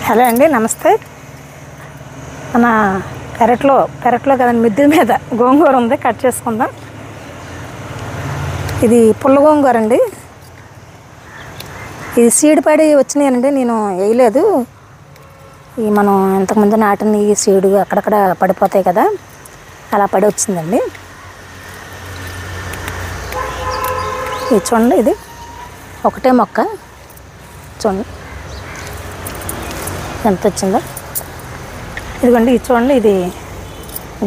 Hello అండి, నమస్తే. మన పెరట్లో కదండి, మిద్దె మీద గోంగూర ఉంది, కట్ చేసుకుందాం. ఇది పుల్ల గోంగూర అండి. ఇది సీడ్ పడి వచ్చినాయనండి, నేను వేయలేదు. ఈ మనం ఇంతకుముందు నాటిన ఈ సీడు అక్కడక్కడ పడిపోతాయి కదా, అలా పడి వచ్చిందండి. ఇది చూడండి, ఇది ఒకటే మొక్క చూడండి ఎంత వచ్చిందో. ఇదిగోండి, ఇది చూడండి, ఇది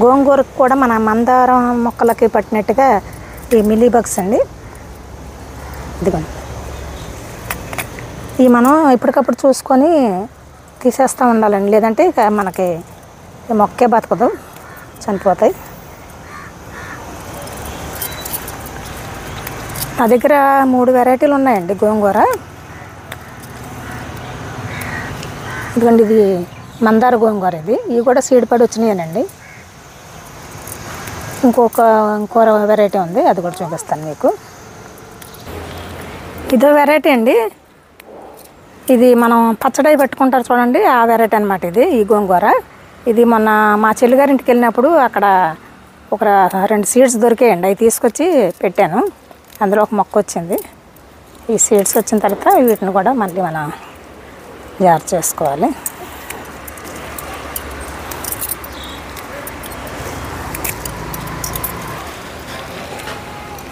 గోంగూరకు కూడా మన మందారం మొక్కలకి పట్టినట్టుగా ఈ మిల్లీ బగ్స్ అండి. ఇదిగోండి, ఇవి మనం ఎప్పటికప్పుడు చూసుకొని తీసేస్తూ ఉండాలండి, లేదంటే ఇక మనకి మొక్కే బతకదు, చనిపోతాయి. నా దగ్గర 3 వెరైటీలు ఉన్నాయండి గోంగూర. ఇదిగోండి, ఇది మందార గోంగూర. ఇవి కూడా సీడ్ పడి వచ్చినాయనండి. ఇంకో వెరైటీ ఉంది, అది కూడా చూపిస్తాను మీకు. ఇదో వెరైటీ అండి. ఇది మనం పచ్చడి పెట్టుకుంటారు చూడండి, ఆ వెరైటీ అనమాట ఇది, ఈ గోంగూర. ఇది మొన్న మా చెల్లిగారింటికి వెళ్ళినప్పుడు అక్కడ ఒక 2 సీడ్స్ దొరికాయండి, అవి తీసుకొచ్చి పెట్టాను. అందులో ఒక మొక్క వచ్చింది. ఈ సీడ్స్ వచ్చిన తర్వాత వీటిని కూడా మళ్ళీ మనం జాగ్రత్త చేసుకోవాలి.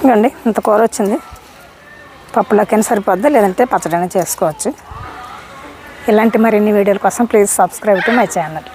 ఇవ్వండి, ఇంత కూర వచ్చింది. పప్పులోకైనా సరిపోద్ది, లేదంటే పచ్చడైనా చేసుకోవచ్చు. ఇలాంటి మరిన్ని వీడియోల కోసం please subscribe to my channel.